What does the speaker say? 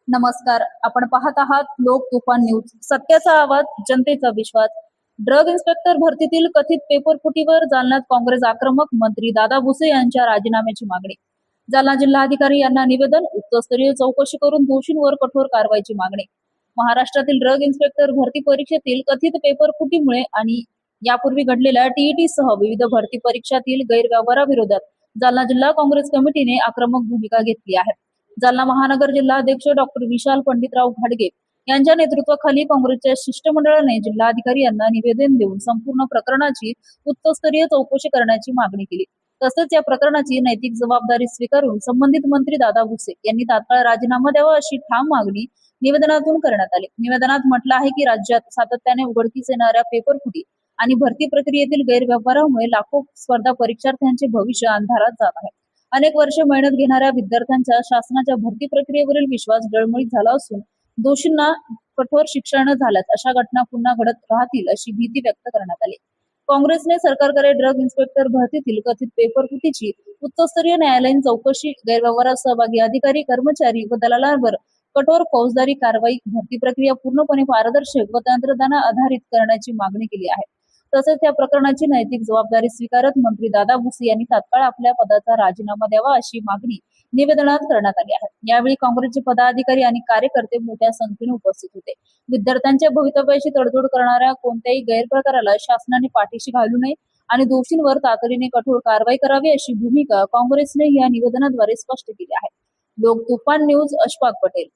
नमस्कार. आपण पाहत आहात लोक तुफान न्यूज. सत्याचा आवाज, जनतेचा विश्वास. ड्रग इन्स्पेक्टर भरतीतील कथित पेपरफुटीवर जालन्यात काँग्रेस आक्रमक. मंत्री दादा भुसे यांच्या राजीनाम्याची मागणी. जालना जिल्हाधिकारी यांना निवेदन. उच्चस्तरीय चौकशी करून दोषींवर कठोर कारवाईची मागणी. महाराष्ट्रातील ड्रग इन्स्पेक्टर भरती परीक्षेतील कथित पेपरफुटीमुळे आणि यापूर्वी घडलेल्या टीईटी सह विविध भरती परीक्षातील गैरव्यवहाराविरोधात जालना जिल्हा काँग्रेस कमिटीने आक्रमक भूमिका घेतली आहे. जालना महानगर जिल्हाध्यक्ष डॉक्टर विशाल पंडितराव घाडगे यांच्या नेतृत्वाखाली काँग्रेसच्या शिष्टमंडळाने जिल्हाधिकारी यांना निवेदन देऊन संपूर्ण प्रकरणाची उच्चस्तरीय चौकशी करण्याची मागणी केली. तसेच या प्रकरणाची नैतिक जबाबदारी स्वीकारून संबंधित मंत्री दादा भुसे यांनी तात्काळ राजीनामा द्यावा अशी ठाम मागणी निवेदनातून करण्यात आली. निवेदनात म्हटलं आहे की राज्यात सातत्याने उघडकीस येणाऱ्या पेपरफुटी आणि भरती प्रक्रियेतील गैरव्यवहारामुळे लाखो स्पर्धा परीक्षार्थ्यांचे भविष्य अंधारात जात आहे. अनेक वर्ष मेहनत घेणाऱ्या विद्यार्थ्यांचा शासनाच्या भरती प्रक्रियेवरील विश्वास डळमळीत झाला असून दोषींना कठोर शिक्षा न झाल्यास अशा घटना पुन्हा घडत राहतील अशी भीती व्यक्त करण्यात आली. काँग्रेसने सरकारकडे ड्रग इन्स्पेक्टर भरतीतील कथित पेपरफुटीची उच्चस्तरीय न्यायालयीन चौकशी, गैरव्यवहारात सहभागी अधिकारी, कर्मचारी व दलालांवर कठोर फौजदारी कारवाई, भरती प्रक्रिया पूर्णपणे पारदर्शक व तंत्रज्ञान आधारित करण्याची मागणी केली आहे. तसेच या प्रकरणाची नैतिक जबाबदारी स्वीकारत मंत्री दादा भुसे यांनी तात्काळ आपल्या पदाचा राजीनामा द्यावा अशी मागणी निवेदनात करण्यात आली आहे. यावेळी काँग्रेसचे पदाधिकारी आणि कार्यकर्ते मोठ्या संख्येने उपस्थित होते. विद्यार्थ्यांच्या भवितव्याशी तडजोड करणाऱ्या कोणत्याही गैरप्रकाराला शासनाने पाठीशी घालू नये आणि दोषींवर तातडीने कठोर कारवाई करावी अशी भूमिका काँग्रेसने या निवेदनाद्वारे स्पष्ट केली आहे. लोक तुफान न्यूज, अशफाक पटेल.